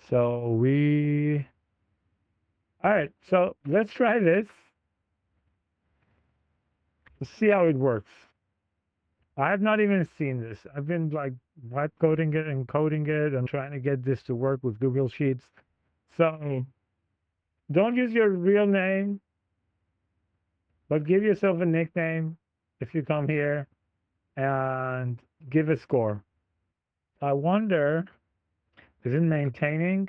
So all right, so let's try this. Let's see how it works. I have not even seen this. I've been like vibe coding it and coding it and trying to get this to work with Google Sheets. So don't use your real name, but give yourself a nickname if you come here and give a score. I wonder, is it maintaining?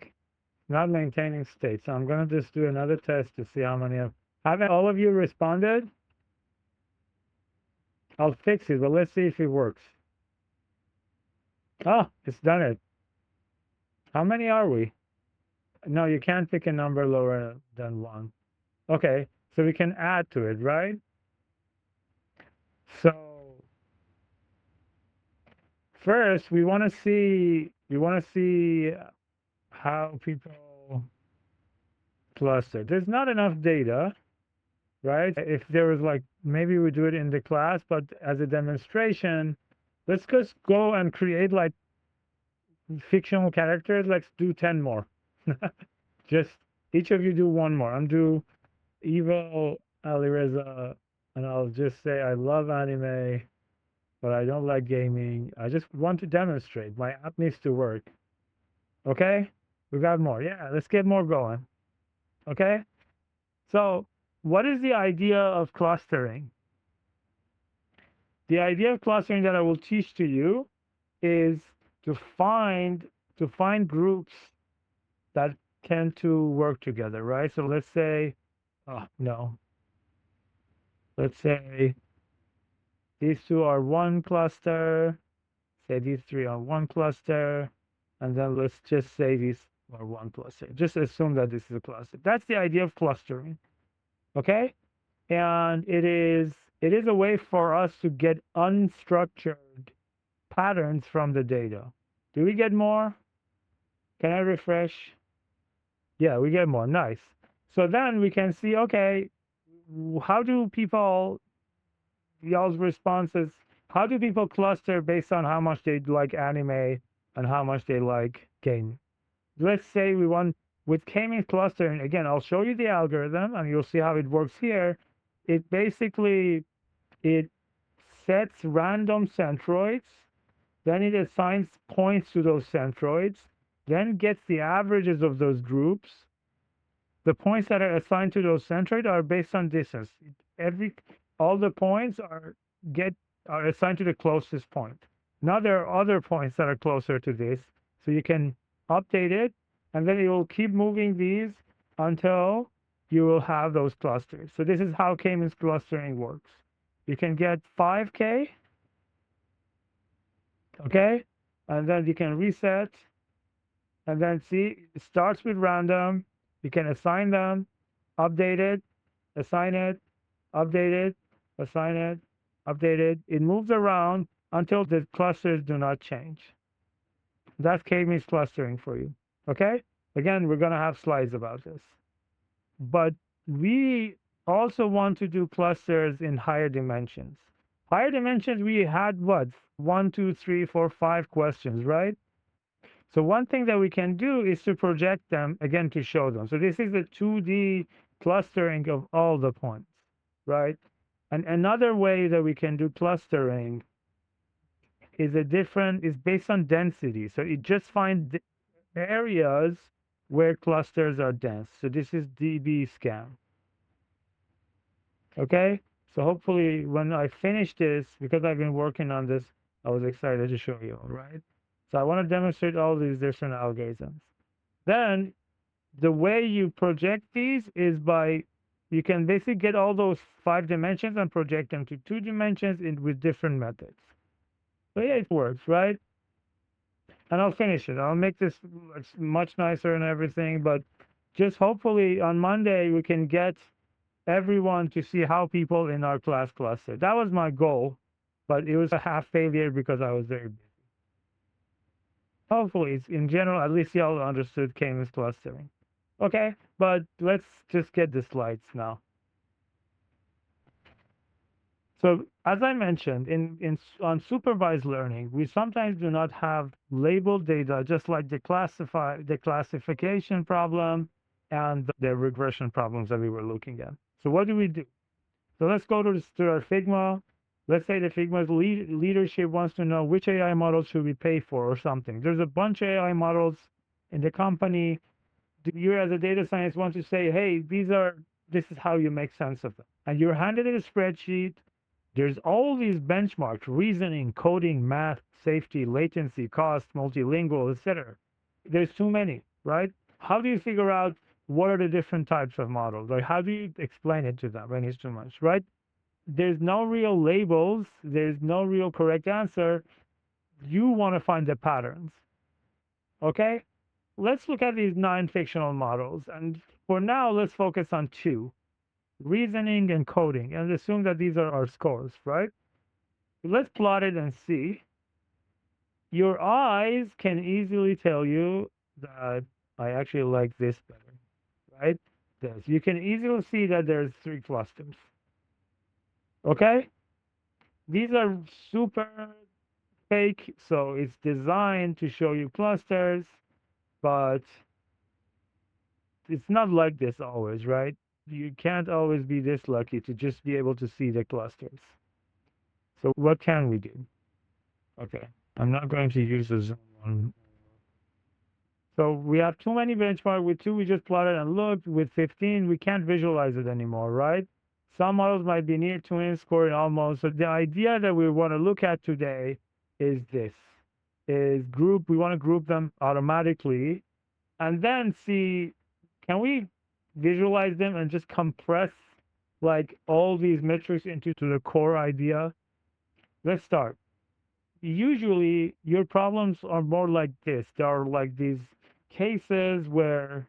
Not maintaining state. So I'm going to just do another test to see how many have all of you responded? I'll fix it, but let's see if it works. Oh, it's done it. How many are we? No, you can't pick a number lower than 1. Okay, so we can add to it, right? So first, we want to see how people cluster. There's not enough data, right? If there was like, maybe we do it in the class, but as a demonstration, let's just go and create like fictional characters. Let's do 10 more. Just each of you do 1 more. I'm do Evil Alireza, and I'll just say I love anime, but I don't like gaming. I just want to demonstrate. My app needs to work. Okay? We got more. Yeah, let's get more going. Okay? So, what is the idea of clustering? The idea of clustering that I will teach to you is to find groups that tend to work together, right? So let's say, oh no, let's say these two are one cluster, say these three are one cluster, and then let's just say these are one cluster. Just assume that this is a cluster. That's the idea of clustering, okay? And it is a way for us to get unstructured patterns from the data. Do we get more? Can I refresh? Yeah, we get more. Nice. So then we can see, okay, how do people, y'all's responses, how do people cluster based on how much they like anime and how much they like gaming? Let's say we want, with k-means clustering, again, I'll show you the algorithm and you'll see how it works here. It basically, it sets random centroids, then it assigns points to those centroids, then gets the averages of those groups. The points that are assigned to those centroids are based on distance. All the points are assigned to the closest point. Now there are other points that are closer to this, so you can update it, and then it will keep moving these until you will have those clusters. So this is how k-means clustering works. You can get 5k, okay, and then you can reset, and then see it starts with random. You can assign them, update it, assign it, update it, assign it, update it. It moves around until the clusters do not change. That's k-means clustering for you. Okay? Again, we're going to have slides about this. But we also want to do clusters in higher dimensions. Higher dimensions, we had what? 1, 2, 3, 4, 5 questions, right? So one thing that we can do is to project them, again, to show them. So this is a 2D clustering of all the points, right? And another way that we can do clustering is based on density. So it just finds areas where clusters are dense. So this is DBSCAN. Okay? So hopefully when I finish this, because I've been working on this, I was excited to show you, all right? So I want to demonstrate all these different algorithms. Then the way you project these is by, you can basically get all those 5 dimensions and project them to 2 dimensions with different methods. So yeah, it works, right? And I'll finish it. I'll make this much nicer and everything, but just hopefully on Monday we can get everyone to see how people in our class cluster. That was my goal, but it was a half failure because I was very busy. Hopefully, in general, at least y'all understood k-means clustering. Okay, but let's just get the slides now. So as I mentioned, in unsupervised learning, we sometimes do not have labeled data, just like the classification problem and the regression problems that we were looking at. So what do we do? So let's go to our Figma. Let's say the Figma's leadership wants to know which AI models should we pay for or something. There's a bunch of AI models in the company. You as a data scientist want to say, hey, this is how you make sense of them. And you're handed a spreadsheet. There's all these benchmarks, reasoning, coding, math, safety, latency, cost, multilingual, etc. There's too many, right? How do you figure out what are the different types of models? Like, how do you explain it to them when it's too much, right? There's no real labels. There's no real correct answer. You want to find the patterns, okay? Let's look at these 9 fictional models. And for now, let's focus on 2, reasoning and coding, and assume that these are our scores, right? Let's plot it and see. Your eyes can easily tell you that I actually like this better, right? This. You can easily see that there's 3 clusters. Okay? These are super fake, so it's designed to show you clusters, but it's not like this always, right? You can't always be this lucky to just be able to see the clusters. So what can we do? Okay, I'm not going to use the zoom one. So we have too many benchmarks. With 2, we just plotted and looked. With 15, we can't visualize it anymore, right? Some models might be near twin, scoring almost. So the idea that we want to look at today is this, we want to group them automatically and then see, can we visualize them and just compress like all these metrics into the core idea? Let's start. Usually your problems are more like this. There are like these cases where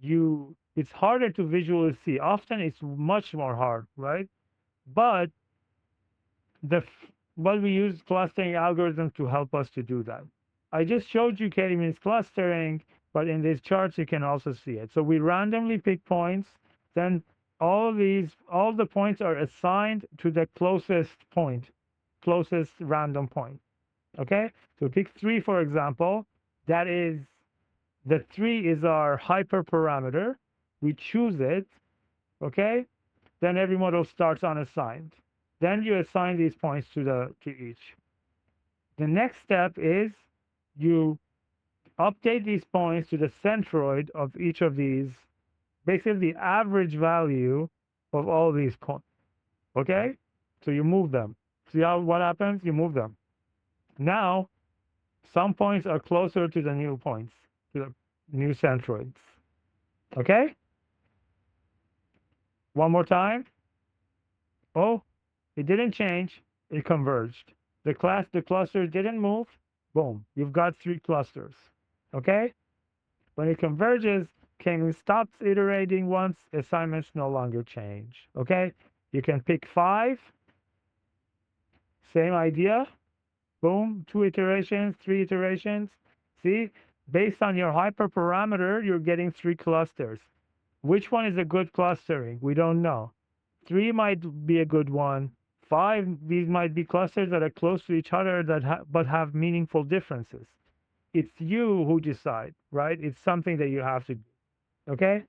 it's harder to visually see. Often it's much more hard, right? But we use clustering algorithms to help us to do that. I just showed you K-means clustering, but in these charts you can also see it. So we randomly pick points, then all the points are assigned to the closest random point. Okay, so pick 3 for example. That is, the 3 is our hyperparameter. We choose it. Okay, then every model starts unassigned. Then you assign these points to each. The next step is you update these points to the centroid of each of these, basically the average value of all these points. Okay, so you move them. See what happens? You move them. Now, some points are closer to the new points, to the new centroids. Okay? One more time. Oh, it didn't change. It converged. The cluster didn't move. Boom. You've got 3 clusters. Okay? When it converges, King stops iterating once. Assignments no longer change. Okay? You can pick 5. Same idea. Boom, 2 iterations, 3 iterations. See, based on your hyperparameter, you're getting 3 clusters. Which one is a good clustering? We don't know. 3 might be a good one. 5, these might be clusters that are close to each other but have meaningful differences. It's you who decide, right? It's something that you have to do. Okay?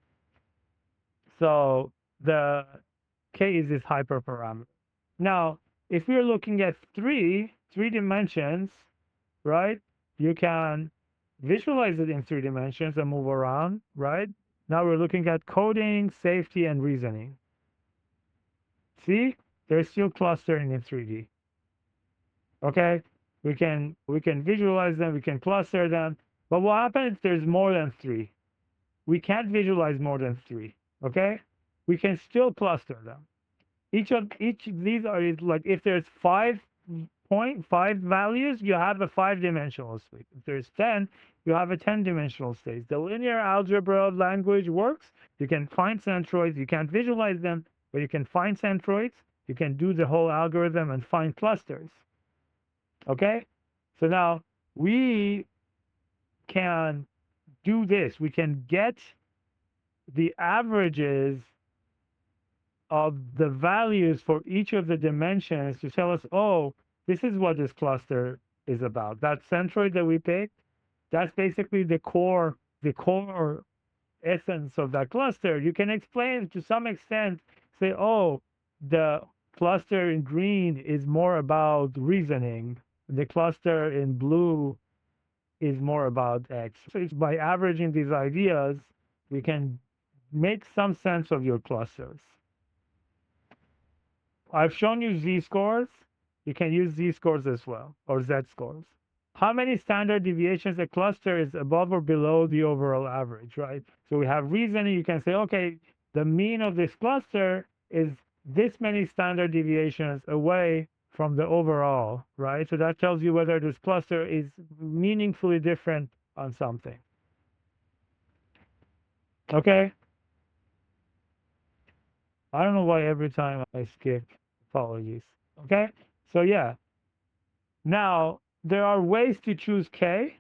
So the K is this hyperparameter. Now, if we're looking at 3 dimensions, right? You can visualize it in 3 dimensions and move around, right? Now we're looking at coding, safety, and reasoning. See, they're still clustering in 3D. Okay, we can visualize them, we can cluster them, but what happens if there's more than 3? We can't visualize more than 3. Okay, we can still cluster them. Each of these are like, if there's 5 values, you have a 5-dimensional state. If there's 10, you have a 10-dimensional state. The linear algebra language works. You can find centroids. You can't visualize them, but you can find centroids. You can do the whole algorithm and find clusters. Okay? So now we can do this. We can get the averages of the values for each of the dimensions to tell us, oh, this is what this cluster is about. That centroid that we picked, that's basically the core essence of that cluster. You can explain to some extent, say, oh, the cluster in green is more about reasoning. The cluster in blue is more about X. So it's by averaging these ideas, we can make some sense of your clusters. I've shown you z-scores. You can use z-scores as well, or z-scores. How many standard deviations a cluster is above or below the overall average, right? So we have reasoning. You can say, okay, the mean of this cluster is this many standard deviations away from the overall, right? So that tells you whether this cluster is meaningfully different on something. Okay? I don't know why every time I skip. Apologies. Okay? So yeah. Now, there are ways to choose K.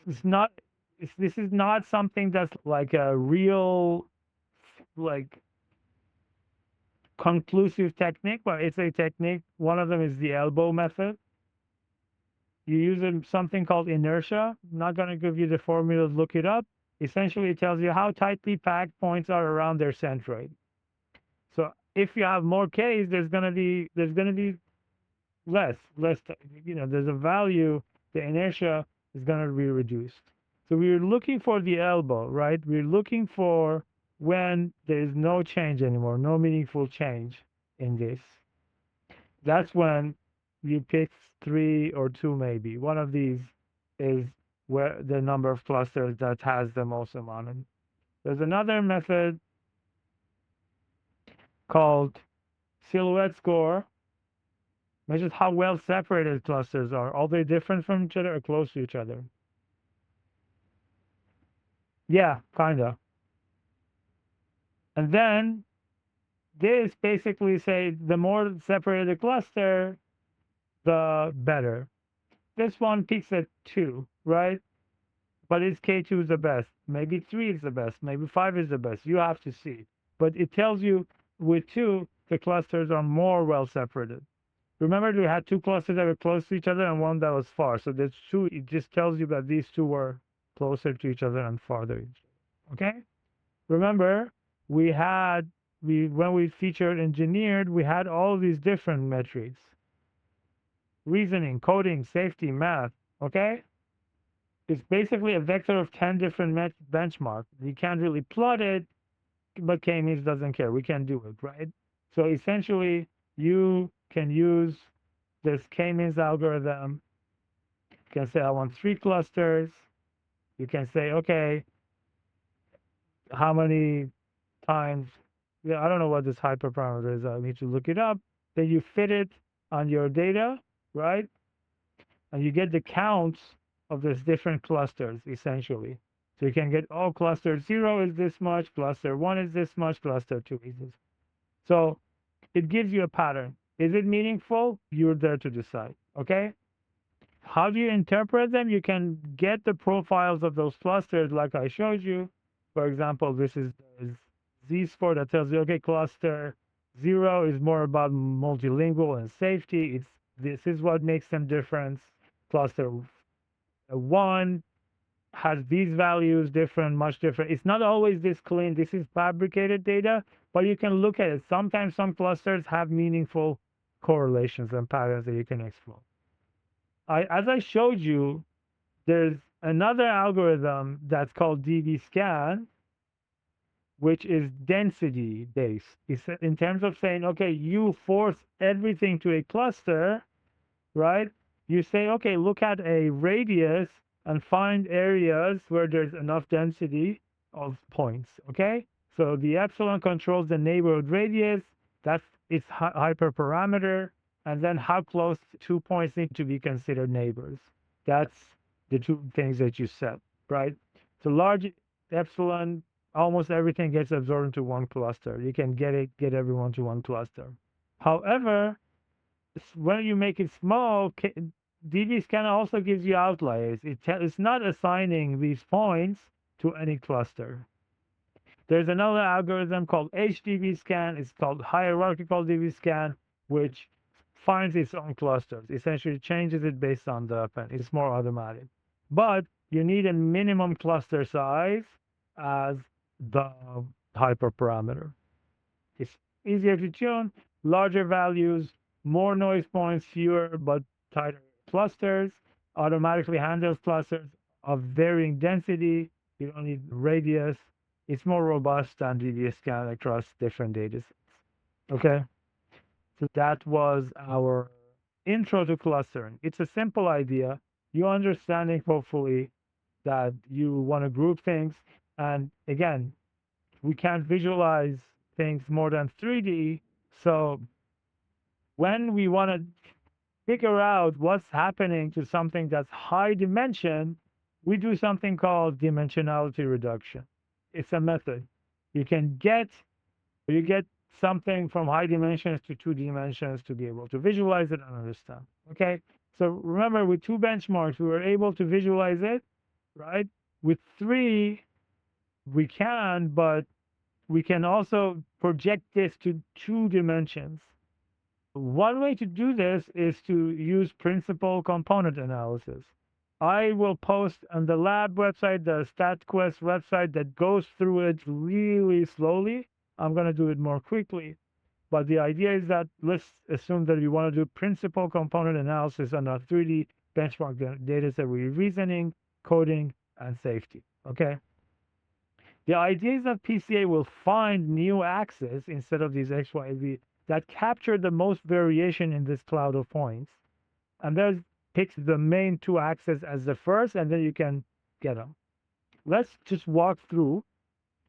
It's not, this is not something that's like a real, like, conclusive technique, but it's a technique. One of them is the elbow method. You use something called inertia. I'm not going to give you the formula, look it up. Essentially, it tells you how tightly packed points are around their centroid. So if you have more Ks, there's going to be less, there's a value, the inertia is going to be reduced. So we're looking for the elbow, right? We're looking for when there's no change anymore, no meaningful change in this. That's when you pick 3 or 2, maybe. One of these is where the number of clusters that has the most amount. There's another method called silhouette score, measures how well separated clusters are. Are they different from each other or close to each other? Yeah, kind of. And then this basically say the more separated the cluster, the better. This one peaks at 2, right? But is K2 the best? Maybe 3 is the best. Maybe 5 is the best. You have to see. But it tells you with 2, the clusters are more well separated. Remember, we had 2 clusters that were close to each other and one that was far. So there's 2. It just tells you that these 2 were closer to each other and farther. Okay? Remember, when we featured engineered, we had all these different metrics. Reasoning, coding, safety, math. Okay? It's basically a vector of 10 different benchmarks. You can't really plot it, but K-means doesn't care. We can do it, right? So essentially, you can use this K-means algorithm. You can say, I want 3 clusters. You can say, okay, how many times? Yeah, I don't know what this hyperparameter is. I need to look it up. Then you fit it on your data, right? And you get the counts of these different clusters, essentially. So you can get, oh, cluster 0 is this much, cluster 1 is this much, cluster 2 is this. So it gives you a pattern. Is it meaningful? You're there to decide, okay? How do you interpret them? You can get the profiles of those clusters like I showed you. For example, this is z-score that tells you, okay, cluster 0 is more about multilingual and safety. This is what makes them different. Cluster 1 has these values different, much different. It's not always this clean. This is fabricated data, but you can look at it. Sometimes some clusters have meaningful correlations and patterns that you can explore. As I showed you, there's another algorithm that's called DBSCAN, which is density based. It's in terms of saying, okay, you force everything to a cluster, right? You say, okay, look at a radius and find areas where there's enough density of points, okay? So the epsilon controls the neighborhood radius. That's its hyperparameter. And then how close 2 points need to be considered neighbors. That's the 2 things that you set, right? So large epsilon, almost everything gets absorbed into one cluster. You can get everyone to one cluster. However, when you make it small, DBSCAN also gives you outliers. It's not assigning these points to any cluster. There's another algorithm called HDBSCAN. It's called hierarchical DBSCAN, which finds its own clusters, essentially changes it based on the append. It's more automatic. But you need a minimum cluster size as the hyperparameter. It's easier to tune, larger values, more noise points, fewer but tighter clusters, automatically handles clusters of varying density. You don't need radius. It's more robust than DBSCAN across different data sets. Okay, so that was our intro to clustering. It's a simple idea. You're understanding, hopefully, that you want to group things. And again, we can't visualize things more than 3D. So when we want to figure out what's happening to something that's high dimension, we do something called dimensionality reduction. It's a method. You get something from high dimensions to 2 dimensions to be able to visualize it and understand. Okay, so remember, with 2 benchmarks, we were able to visualize it, right? With 3, we can, but we can also project this to 2 dimensions. One way to do this is to use principal component analysis. I will post on the lab website, the StatQuest website, that goes through it really slowly. I'm going to do it more quickly. But the idea is that let's assume that we want to do principal component analysis on a 3D benchmark data set with reasoning, coding, and safety. Okay? The idea is that PCA will find new axes instead of these X, Y, Z that capture the most variation in this cloud of points. And then picks the main 2 axes as the first, and then you can get them. Let's just walk through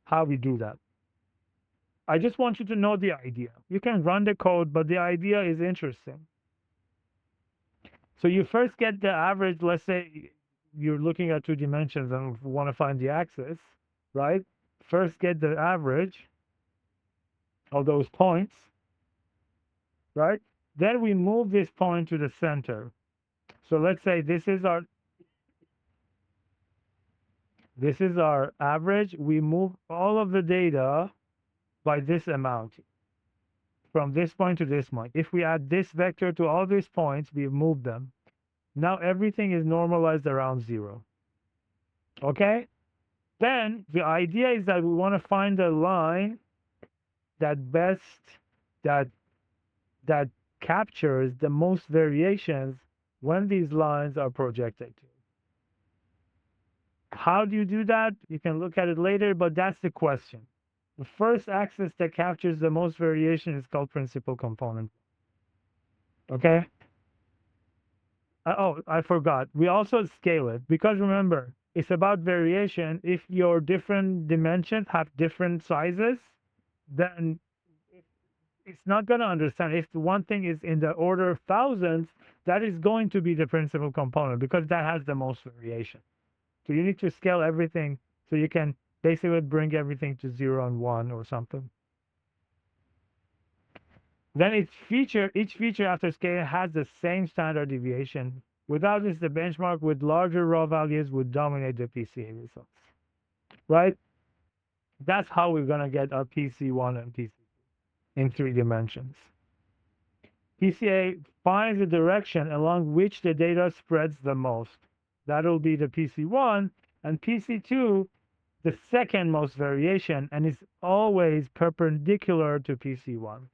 how we do that. I just want you to know the idea. You can run the code, but the idea is interesting. So you first get the average. Let's say you're looking at 2 dimensions and want to find the axis, right? First get the average of those points, right? Then we move this point to the center. So let's say this is our average. We move all of the data by this amount from this point to this point. If we add this vector to all these points, we move them. Now everything is normalized around 0. Okay? Then the idea is that we want to find a line that captures the most variations when these lines are projected to. How do you do that? You can look at it later, but that's the question. The first axis that captures the most variation is called principal component. Okay? Oh, I forgot. We also scale it because remember, it's about variation. If your different dimensions have different sizes, then it's not going to understand. If the one thing is in the order of thousands, that is going to be the principal component because that has the most variation. So you need to scale everything so you can basically bring everything to 0 and 1 or something. Then each feature after scaling has the same standard deviation. Without this, the benchmark with larger raw values would dominate the PCA results. Right? That's how we're going to get our PC1 and PC2 in 3 dimensions. PCA finds the direction along which the data spreads the most. That'll be the PC1, and PC2, the second most variation, and is always perpendicular to PC1.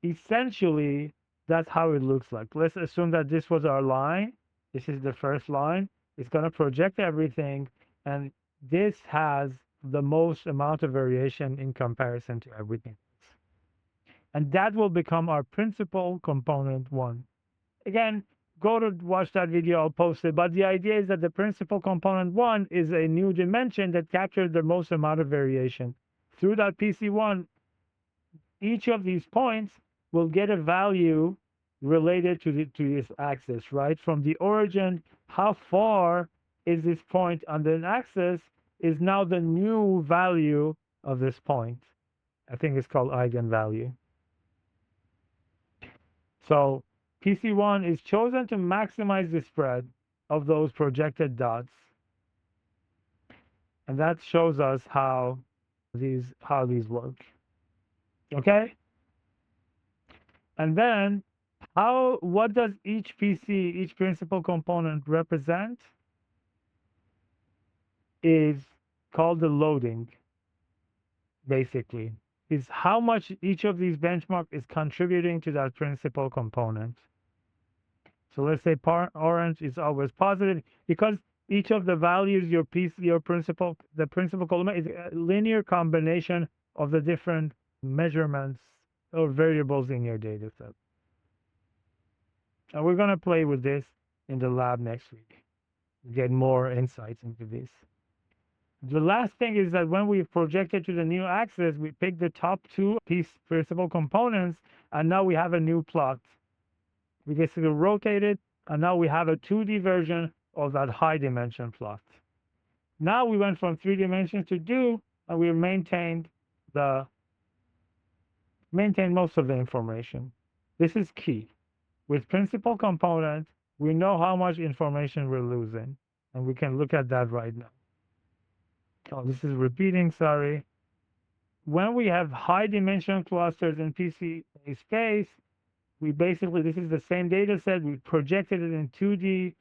Essentially, that's how it looks like. Let's assume that this was our line. This is the first line. It's going to project everything, and this has the most amount of variation in comparison to everything else. And that will become our principal component 1. Again, go to watch that video. I'll post it. But the idea is that the principal component 1 is a new dimension that captures the most amount of variation. Through that PC1, each of these points will get a value related to this axis, right? From the origin, how far is this point on the axis is now the new value of this point. I think it's called eigenvalue. So PC1 is chosen to maximize the spread of those projected dots. And that shows us how how these work. Okay? And then what does each principal component represent is called the loading, basically. Is how much each of these benchmarks is contributing to that principal component. So let's say orange is always positive because each of the values the principal column is a linear combination of the different measurements or variables in your data set. And we're going to play with this in the lab next week, get more insights into this. The last thing is that when we project it to the new axis, we pick the top two principal components, and now we have a new plot. We basically rotate it, and now we have a 2D version of that high dimension plot. Now we went from 3 dimensions to 2, and we maintained most of the information. This is key. With principal component, we know how much information we're losing, and we can look at that right now. Oh, this is repeating, sorry. When we have high dimension clusters in PCA space, this is the same data set, we projected it in 2D.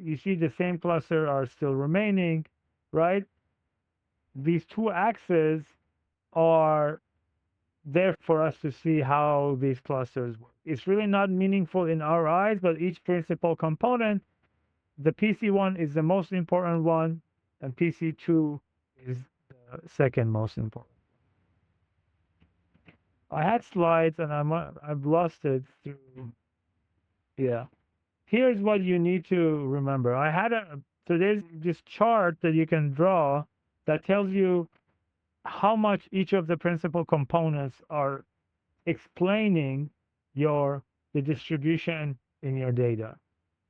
You see the same cluster are still remaining, right? These two axes are there for us to see how these clusters work. It's really not meaningful in our eyes, but each principal component, the PC1 is the most important one, and PC2 is the second most important. I had slides and I've lost it through. Yeah. Here's what you need to remember. So there's this chart that you can draw that tells you how much each of the principal components are explaining the distribution in your data.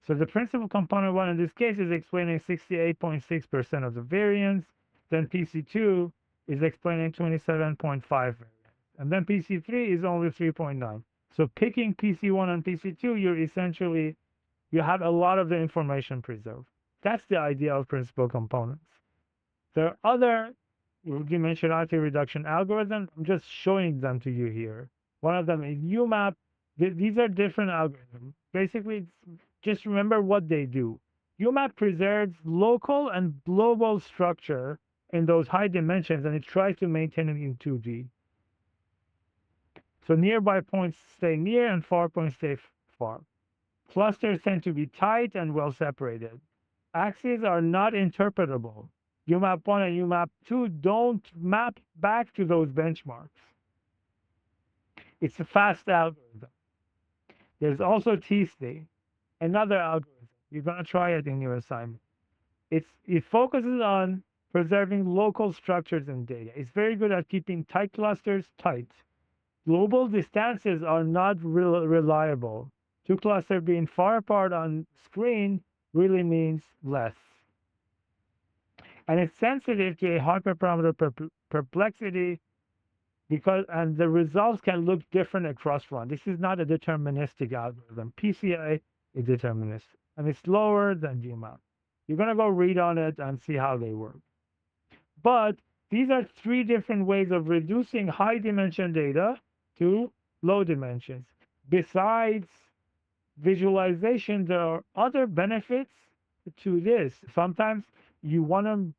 So the principal component one in this case is explaining 68.6% of the variance. Then PC2 is explaining 27.5 variance. And then PC3 is only 3.9. So picking PC1 and PC2, you have a lot of the information preserved. That's the idea of principal components. There are other dimensionality reduction algorithms. I'm just showing them to you here. One of them is UMAP. These are different algorithms. Basically, just remember what they do. UMAP preserves local and global structure in those high dimensions, and it tries to maintain it in 2D. So nearby points stay near and far points stay far. Clusters tend to be tight and well separated. Axes are not interpretable. UMAP 1 and UMAP 2 don't map back to those benchmarks. It's a fast algorithm. There's also t-SNE, another algorithm. You're going to try it in your assignment. It focuses on preserving local structures in data. It's very good at keeping tight clusters tight. Global distances are not reliable. Two clusters being far apart on screen really means less. And it's sensitive to a hyperparameter perplexity and the results can look different across run. This is not a deterministic algorithm. PCA is deterministic, and it's lower than UMAP. You're going to go read on it and see how they work. But these are 3 different ways of reducing high dimension data to low dimensions. Besides visualization, there are other benefits to this. Sometimes you want to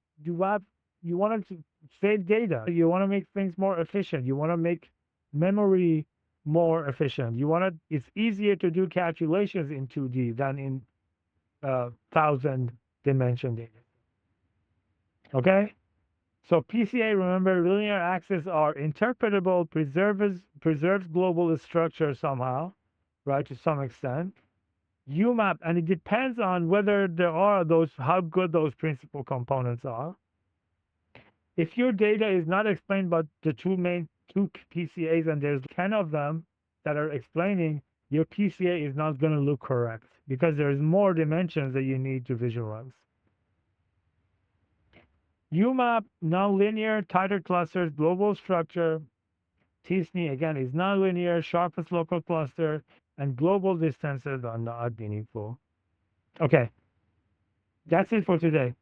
save data. You want to make things more efficient. You want to make memory more efficient. It's easier to do calculations in 2D than in 1,000 dimension data. Okay? So PCA, remember, linear axes are interpretable, preserves global structure somehow, right, to some extent. UMAP, and it depends on whether how good those principal components are. If your data is not explained by the two PCAs and there's 10 of them that are explaining, your PCA is not going to look correct because there's more dimensions that you need to visualize. UMAP, nonlinear, tighter clusters, global structure. t-SNE, again, is nonlinear, sharpest local cluster, and global distances are not meaningful. Okay, that's it for today.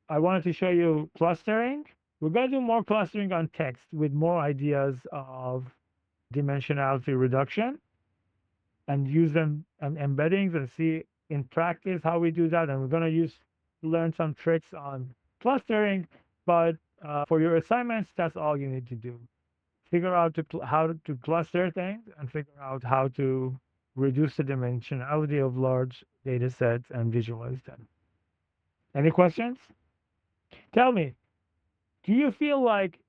I wanted to show you clustering We're going to do more clustering on text with more ideas of dimensionality reduction and use them and embeddings and see in practice how we do that. And we're going to learn some tricks on clustering. But for your assignments, that's all you need to do. Figure out how to cluster things and figure out how to reduce the dimensionality of large data sets and visualize them. Any questions? Tell me, do you feel like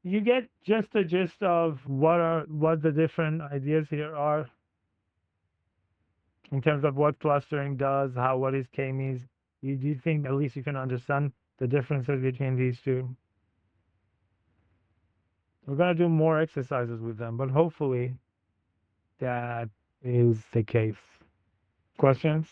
you get just the gist of what the different ideas here are in terms of what clustering does, what is k-means? Do you think at least you can understand the differences between these two? We're going to do more exercises with them, but hopefully that is the case. Questions?